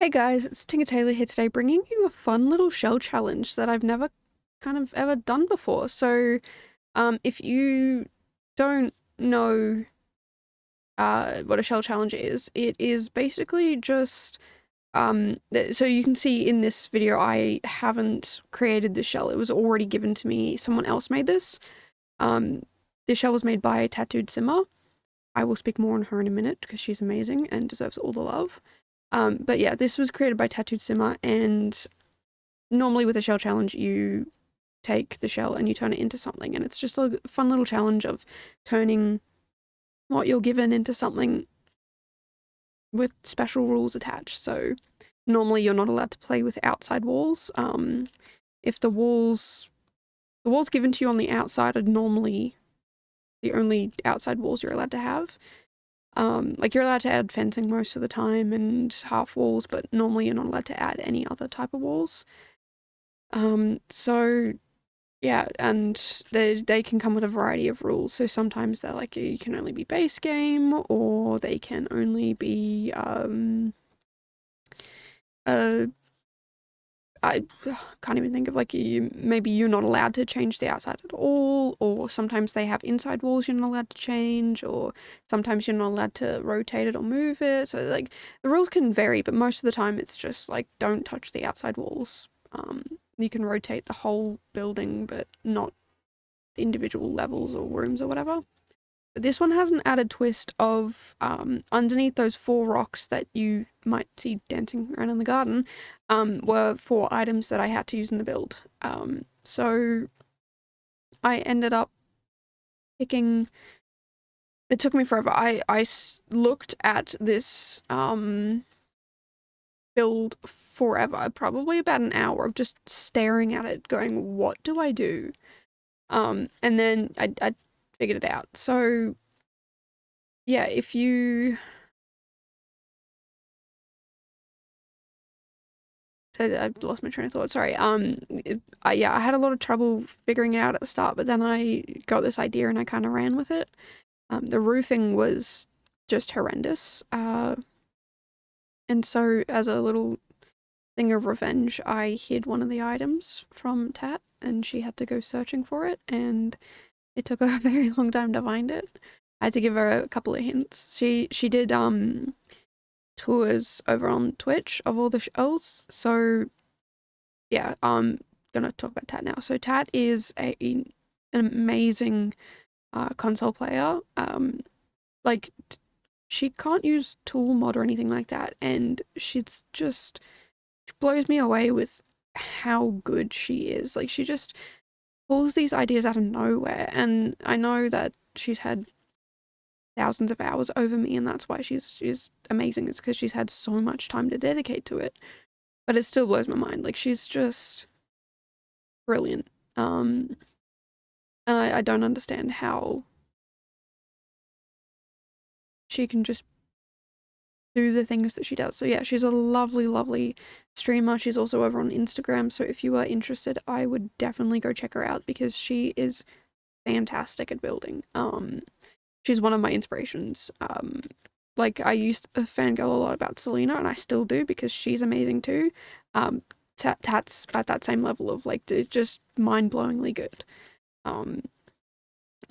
Hey guys, it's Tinker Taylor here today, bringing you a fun little shell challenge that I've never kind of ever done before. So, if you don't know what a shell challenge is, it is basically just so you can see in this video I haven't created the shell. It was already given to me. Someone else made this. Um, this shell was made by Tattooedsimmer. I will speak more on her in a minute because she's amazing and deserves all the love. But yeah, this was created by Tattooedsimmer, and normally with a shell challenge, you take the shell and you turn it into something, and it's just a fun little challenge of turning what you're given into something with special rules attached. So normally you're not allowed to play with outside walls. If the walls given to you on the outside are normally the only outside walls you're allowed to have. Like you're allowed to add fencing most of the time and half walls, but normally you're not allowed to add any other type of walls. So yeah, and they can come with a variety of rules. So sometimes they're like you can only be base game, or they can only be uh I can't even think of like maybe you're not allowed to change the outside at all, or sometimes they have inside walls you're not allowed to change, or sometimes you're not allowed to rotate it or move it. So like the rules can vary, but most of the time it's just like don't touch the outside walls. You can rotate the whole building, but not individual levels or rooms or whatever. But this one has an added twist of underneath those 4 rocks that you might see dancing around in the garden were 4 items that I had to use in the build. So I ended up picking. It took me forever. I looked at this build forever, probably about an hour of just staring at it, going, "What do I do?" And then I figured it out. So yeah, if you I've lost my train of thought. Sorry. Yeah, I had a lot of trouble figuring it out at the start, but then I got this idea and I kind of ran with it. The roofing was just horrendous. And so as a little thing of revenge, I hid one of the items from Tat, and she had to go searching for it, and it took her a very long time to find it. I had to give her a couple of hints. She did tours over on Twitch of all the shows, so yeah, gonna talk about Tat now. So Tat is an amazing console player. Like she can't use tool mod or anything like that, and she blows me away with how good she is. Like she just pulls these ideas out of nowhere, and I know that she's had thousands of hours over me, and that's why she's amazing. It's because she's had so much time to dedicate to it, but it still blows my mind. Like she's just brilliant. And I don't understand how she can just do the things that she does. So yeah, she's a lovely, lovely streamer. She's also over on Instagram. So if you are interested, I would definitely go check her out because she is fantastic at building. She's one of my inspirations. Like I used to fangirl a lot about Selena, and I still do because she's amazing too. Tat's at that same level of like just mind-blowingly good. And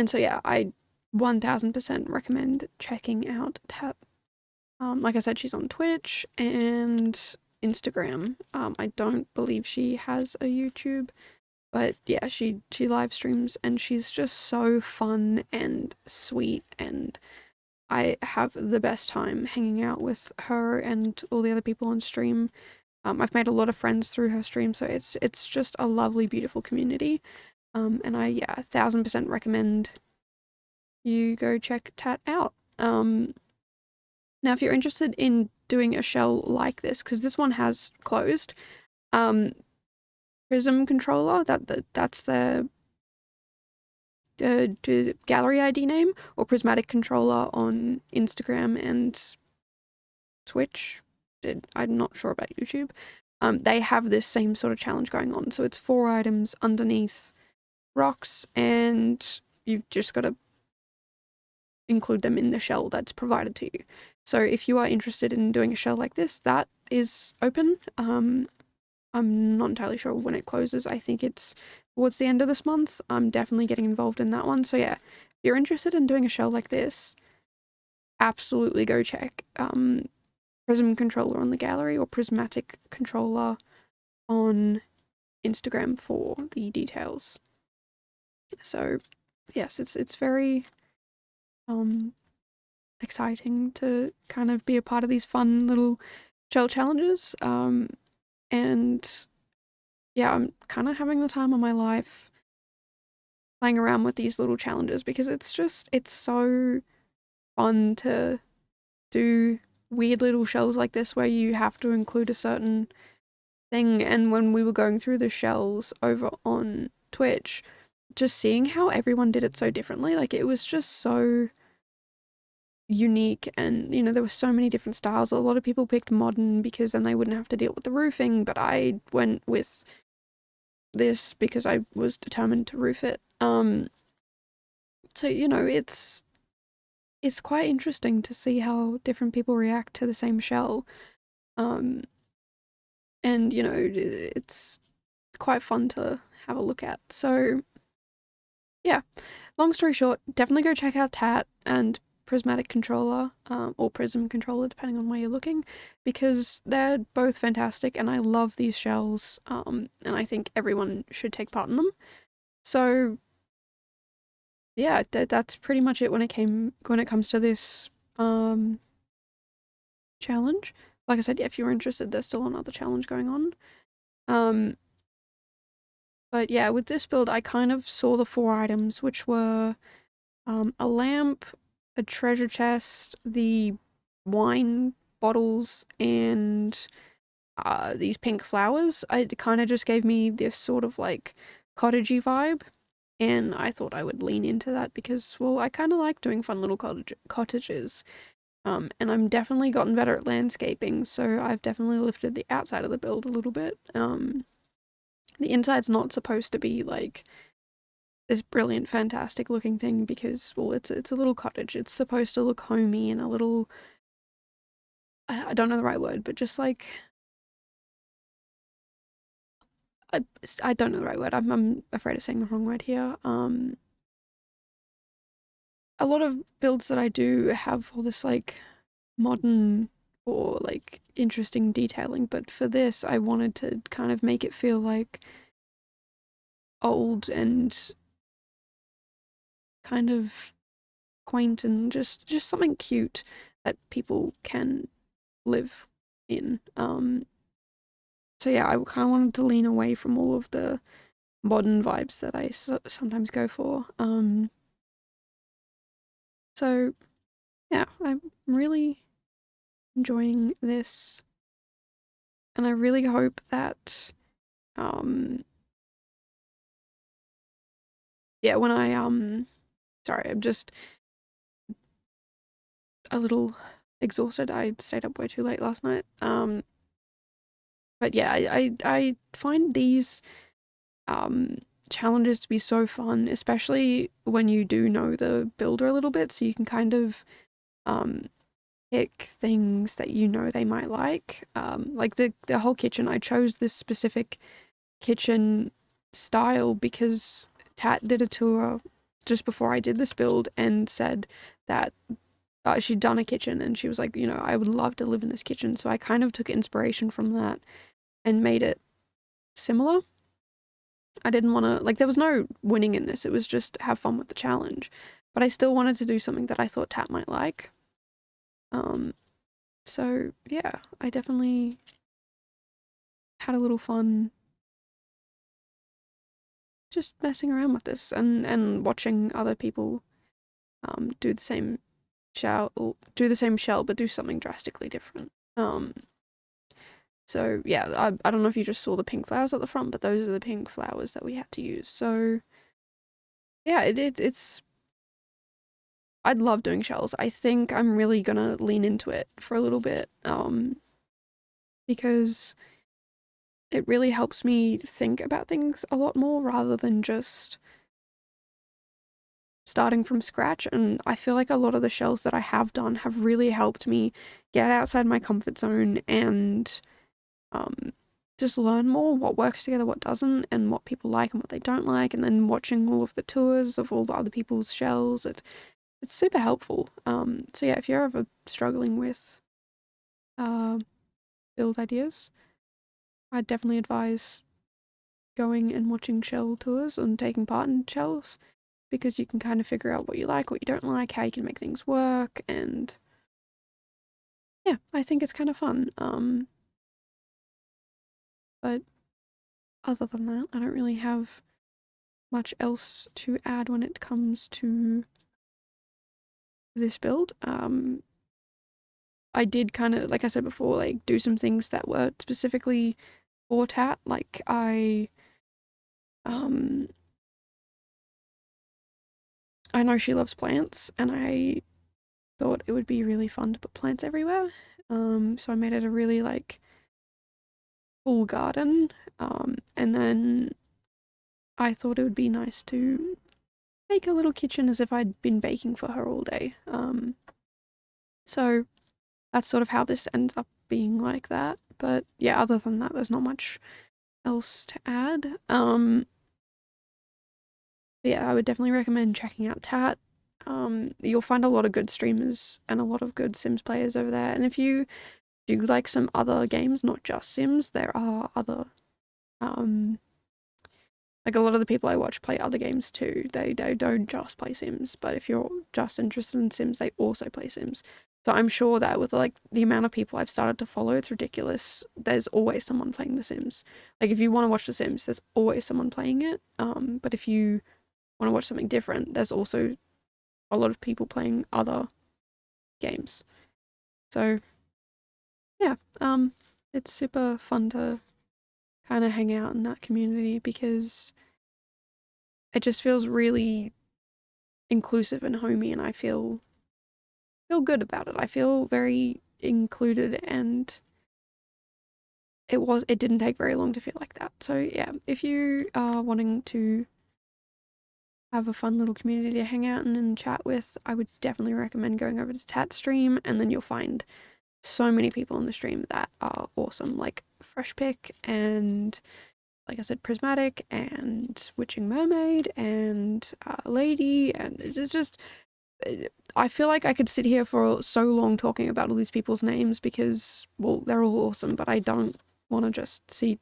so yeah, I 1000% recommend checking out Tat. Like I said, she's on Twitch and Instagram. I don't believe she has a YouTube, but yeah, she live streams and she's just so fun and sweet, and I have the best time hanging out with her and all the other people on stream. I've made a lot of friends through her stream, so it's just a lovely, beautiful community. And I 1000% recommend you go check Tat out. Now, if you're interested in doing a shell like this, because this one has closed, Prism Controller, that's the gallery ID name, or Prismatic Controller on Instagram and Twitch. I'm not sure about YouTube. They have this same sort of challenge going on. So it's 4 items underneath rocks, and you've just got to include them in the shell that's provided to you. So if you are interested in doing a shell like this, that is open. I'm not entirely sure when it closes. I think it's towards the end of this month. I'm definitely getting involved in that one. So yeah, if you're interested in doing a shell like this, absolutely go check Prism Controller on the gallery or Prismatic Controller on Instagram for the details. So yes, it's very exciting to kind of be a part of these fun little shell challenges. And yeah, I'm kind of having the time of my life playing around with these little challenges because it's so fun to do weird little shells like this where you have to include a certain thing. And when we were going through the shells over on Twitch, just seeing how everyone did it so differently, like it was just so unique. And you know, there were so many different styles. A lot of people picked modern because then they wouldn't have to deal with the roofing, but I went with this because I was determined to roof it. So you know, it's quite interesting to see how different people react to the same shell. And you know, it's quite fun to have a look at. So yeah, long story short, definitely go check out Tat and Prismatic Controller, or Prism Controller, depending on where you're looking, because they're both fantastic and I love these shells, and I think everyone should take part in them. So yeah, that's pretty much it when it comes to this challenge. Like I said, yeah, if you're interested, there's still another challenge going on. But yeah, with this build, I kind of saw the 4 items, which were a lamp, a treasure chest, the wine bottles, and these pink flowers. It kind of just gave me this sort of like cottagey vibe, and I thought I would lean into that because, well, I kind of like doing fun little cottages. And I'm definitely gotten better at landscaping, so I've definitely lifted the outside of the build a little bit. The inside's not supposed to be like this brilliant, fantastic looking thing because, well, it's a little cottage. It's supposed to look homey and a little, I don't know the right word, but just like, I don't know the right word. I'm afraid of saying the wrong word here. A lot of builds that I do have all this like modern or like interesting detailing, but for this I wanted to kind of make it feel like old and kind of quaint and just something cute that people can live in. So yeah, I kind of wanted to lean away from all of the modern vibes that I sometimes go for. So yeah, I'm really enjoying this, and I really hope that yeah, when I sorry, I'm just a little exhausted. I stayed up way too late last night. But yeah, I find these challenges to be so fun, especially when you do know the builder a little bit, so you can kind of pick things that you know they might like. Like the whole kitchen, I chose this specific kitchen style because Tat did a tour just before I did this build and said that she'd done a kitchen and she was like, you know, I would love to live in this kitchen. So I kind of took inspiration from that and made it similar. I didn't want to, like, there was no winning in this. It was just have fun with the challenge. But I still wanted to do something that I thought Tat might like. So yeah, I definitely had a little fun just messing around with this and watching other people do the same shell but do something drastically different. So yeah, I don't know if you just saw the pink flowers at the front, but those are the pink flowers that we had to use. So yeah, it's I'd love doing shells. I think I'm really gonna lean into it for a little bit, because it really helps me think about things a lot more rather than just starting from scratch. And I feel like a lot of the shells that I have done have really helped me get outside my comfort zone and just learn more what works together, what doesn't, and what people like and what they don't like, and then watching all of the tours of all the other people's shells. It's super helpful. So yeah, if you're ever struggling with build ideas, I'd definitely advise going and watching shell tours and taking part in shells, because you can kind of figure out what you like, what you don't like, how you can make things work, and yeah, I think it's kind of fun. But other than that, I don't really have much else to add when it comes to this build. I did kind of, like I said before, like do some things that were specifically for Tat. Like I know she loves plants, and I thought it would be really fun to put plants everywhere. So I made it a really like full garden. And then I thought it would be nice to make a little kitchen as if I'd been baking for her all day. So that's sort of how this ends up being like that. But yeah, other than that, there's not much else to add. Yeah, I would definitely recommend checking out Tat. You'll find a lot of good streamers and a lot of good Sims players over there. And if you do like some other games, not just Sims, there are other, like a lot of the people I watch play other games too. They don't just play Sims, but if you're just interested in Sims, they also play Sims. So I'm sure that with like the amount of people I've started to follow, it's ridiculous. There's always someone playing The Sims. Like if you want to watch The Sims, there's always someone playing it. But if you want to watch something different, there's also a lot of people playing other games. So yeah, it's super fun to kind of hang out in that community because it just feels really inclusive and homey, and I feel good about it. I feel very included, and it didn't take very long to feel like that. So yeah, if you are wanting to have a fun little community to hang out and chat with, I would definitely recommend going over to Tat stream, and then you'll find so many people in the stream that are awesome, like Fresh Pick and, like I said, Prismatic and Witching Mermaid and Lady, and it's just, I feel like I could sit here for so long talking about all these people's names because, well, they're all awesome, but I don't want to just see.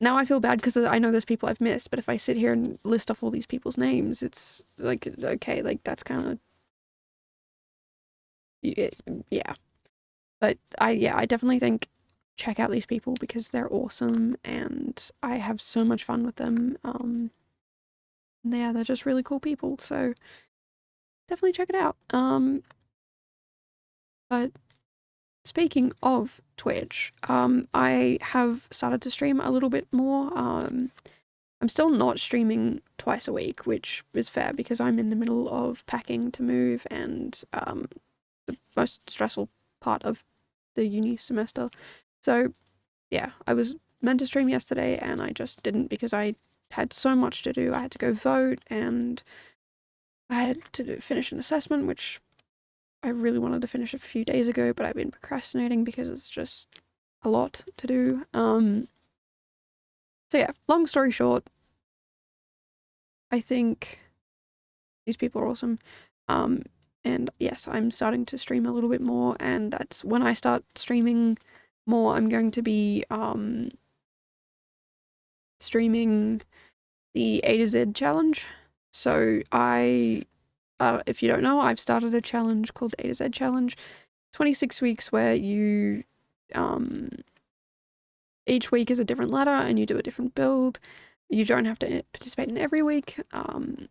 Now I feel bad because I know there's people I've missed, but if I sit here and list off all these people's names, it's like, okay, like that's kind of, yeah. But I definitely think check out these people because they're awesome and I have so much fun with them. Yeah, they're just really cool people, so definitely check it out. But speaking of Twitch, I have started to stream a little bit more. I'm still not streaming twice a week, which is fair because I'm in the middle of packing to move and the most stressful part of the uni semester. So yeah, I was meant to stream yesterday and I just didn't because I had so much to do. I had to go vote and I had to finish an assessment, which I really wanted to finish a few days ago, but I've been procrastinating because it's just a lot to do. So yeah, long story short, I think these people are awesome. And yes, I'm starting to stream a little bit more, and that's when I start streaming more, I'm going to be streaming the A to Z challenge. So if you don't know, I've started a challenge called the A to Z challenge, 26 weeks where you, each week is a different letter and you do a different build. You don't have to participate in every week.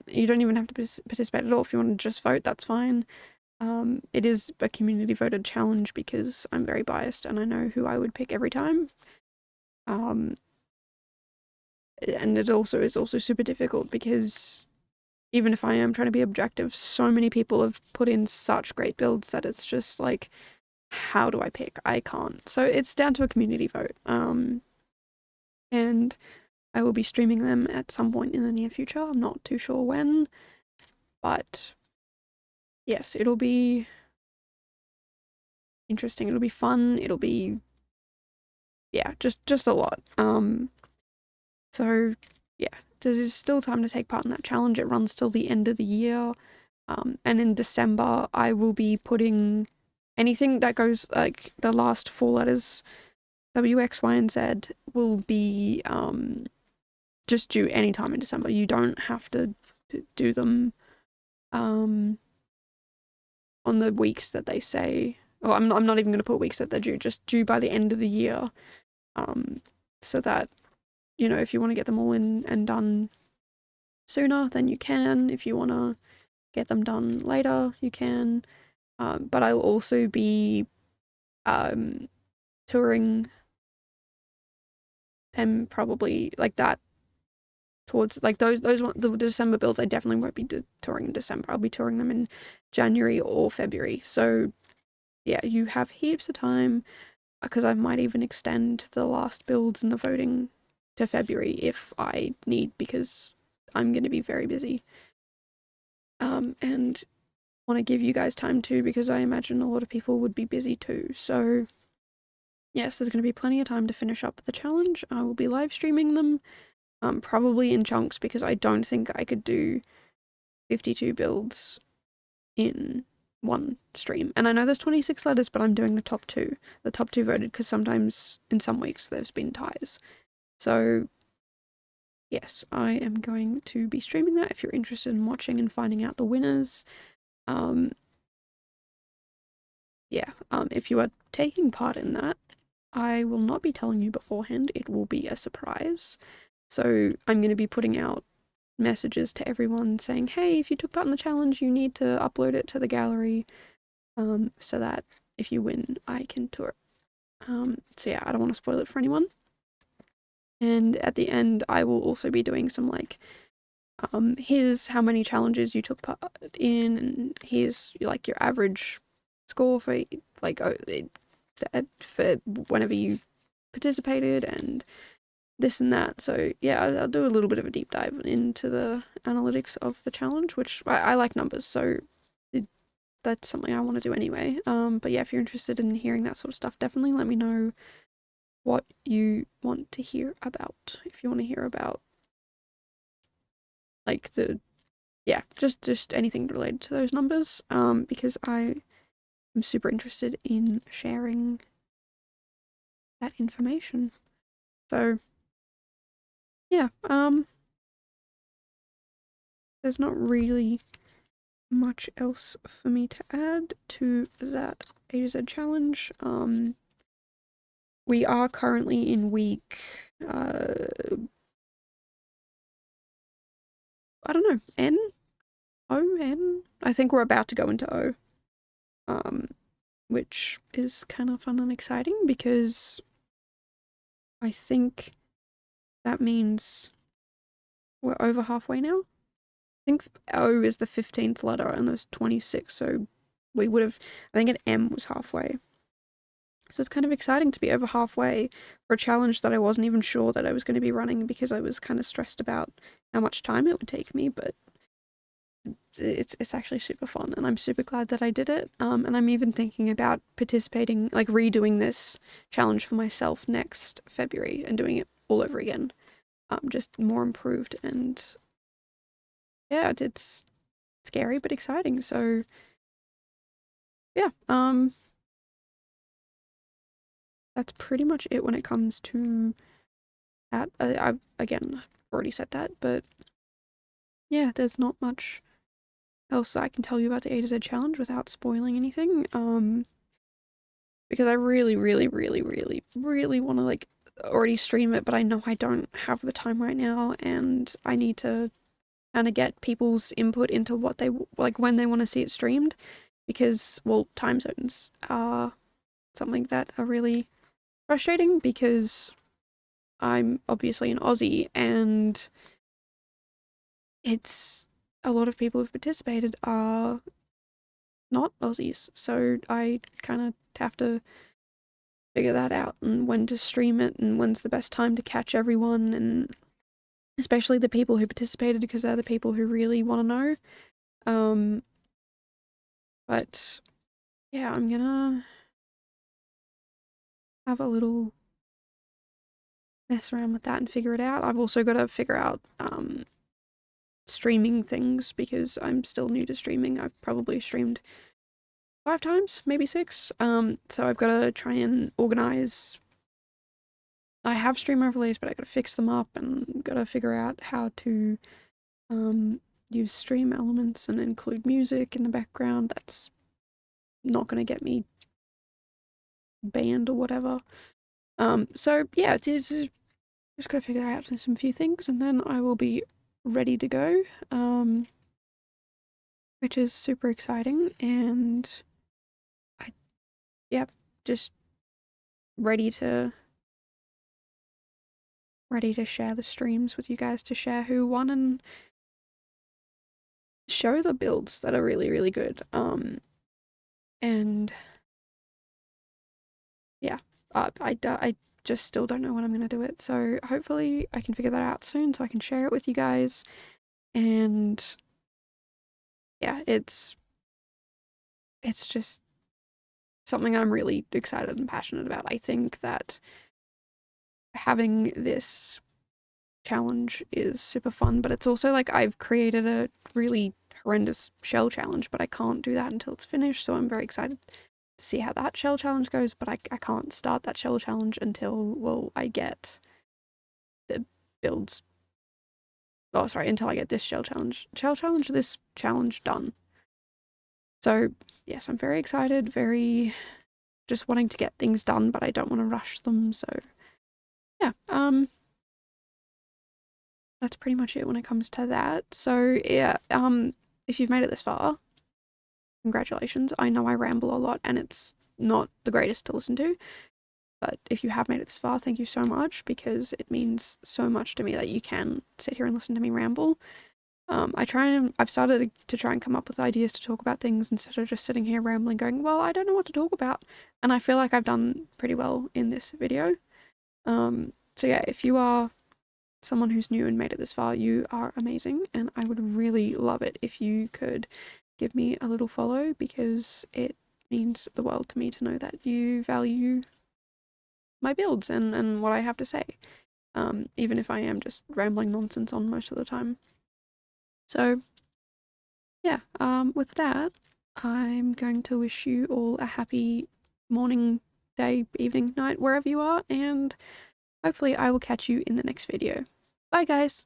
You don't even have to participate at all. If you want to just vote, that's fine. It is a community voted challenge because I'm very biased and I know who I would pick every time. And it also is also super difficult because even if I am trying to be objective, so many people have put in such great builds that it's just like, how do I pick? I can't. So it's down to a community vote. And I will be streaming them at some point in the near future. I'm not too sure when, but yes, it'll be interesting. It'll be fun. It'll be yeah, just a lot. So yeah, there's still time to take part in that challenge. It runs till the end of the year. And in December, I will be putting anything that goes like the last four letters, W, X, Y, and Z, will be just due anytime in December. You don't have to do them on the weeks that they say. Well, I'm not even going to put weeks that they're due, just due by the end of the year. So that, if you want to get them all in and done sooner, then you can. If you want to get them done later, you can. But I'll also be touring them probably like that towards like the December builds. I definitely won't be touring in December. I'll be touring them in January or February. So yeah, you have heaps of time because I might even extend the last builds and the voting to February if I need, because I'm going to be very busy. And want to give you guys time too, because I imagine a lot of people would be busy too. So yes, there's going to be plenty of time to finish up the challenge. I will be live streaming them, probably in chunks, because I don't think I could do 52 builds in one stream. And I know there's 26 letters, but I'm doing the top two voted, because sometimes in some weeks there's been ties. So yes, I am going to be streaming that if you're interested in watching and finding out the winners. If you are taking part in that, I will not be telling you beforehand. It will be a surprise. So I'm going to be putting out messages to everyone saying, hey, if you took part in the challenge, you need to upload it to the gallery, so that if you win, I can tour it. So yeah, I don't want to spoil it for anyone. And at the end, I will also be doing some like, here's how many challenges you took part in, and here's like your average score for like for whenever you participated and this and that. So yeah, I'll do a little bit of a deep dive into the analytics of the challenge, which I like numbers, so that's something I want to do anyway. But yeah, if you're interested in hearing that sort of stuff, definitely let me know what you want to hear about. If you want to hear about like just anything related to those numbers, because I am super interested in sharing that information. So yeah, there's not really much else for me to add to that A to Z challenge. We are currently in week, I don't know, N? O? N? I think we're about to go into O. Which is kind of fun and exciting, because I think that means we're over halfway now. I think O is the 15th letter and there's 26, so we would have, I think an M was halfway. So it's kind of exciting to be over halfway for a challenge that I wasn't even sure that I was going to be running, because I was kind of stressed about how much time it would take me, but it's actually super fun, and I'm super glad that I did it. And I'm even thinking about participating, like redoing this challenge for myself next February and doing it all over again. Just more improved, and yeah, it's scary but exciting. So yeah, that's pretty much it when it comes to that. I've again already said that, but yeah, there's not much else I can tell you about the A to Z challenge without spoiling anything. Because I really, really, really, really, really want to like already stream it, but I know I don't have the time right now, and I need to kind of get people's input into what they like when they want to see it streamed, because well, time zones are something that are really frustrating, because I'm obviously an Aussie, and it's a lot of people who've participated are not Aussies, so I kind of have to figure that out, and when to stream it, and when's the best time to catch everyone, and especially the people who participated, because they're the people who really want to know. But yeah, I'm gonna have a little mess around with that and figure it out. I've also got to figure out streaming things because I'm still new to streaming. I've probably streamed 5 times, maybe 6. So I've got to try and organize. I have stream overlays, but I got to fix them up and got to figure out how to use stream elements and include music in the background. That's not going to get me banned or whatever. So yeah, just gotta figure out some few things, and then I will be ready to go. Which is super exciting, and yeah, just ready to share the streams with you guys, to share who won and show the builds that are really, really good. And yeah, I just still don't know when I'm gonna do it, so hopefully I can figure that out soon so I can share it with you guys. And yeah, it's just something I'm really excited and passionate about. I think that having this challenge is super fun, but it's also like I've created a really horrendous shell challenge, but I can't do that until it's finished, so I'm very excited to see how that shell challenge goes, but I can't start that shell challenge until, well, I get the builds. Oh, sorry, until I get this this challenge done. So, yes, I'm very excited, very just wanting to get things done, but I don't want to rush them, so yeah, that's pretty much it when it comes to that. So yeah, if you've made it this far, congratulations. I know I ramble a lot and it's not the greatest to listen to, but if you have made it this far, thank you so much, because it means so much to me that you can sit here and listen to me ramble. I've started to try and come up with ideas to talk about things instead of just sitting here rambling going, well, I don't know what to talk about. And I feel like I've done pretty well in this video. So yeah, if you are someone who's new and made it this far, you are amazing, and I would really love it if you could give me a little follow, because it means the world to me to know that you value my builds and what I have to say, even if I am just rambling nonsense on most of the time. So yeah, with that, I'm going to wish you all a happy morning, day, evening, night, wherever you are, and hopefully I will catch you in the next video. Bye guys!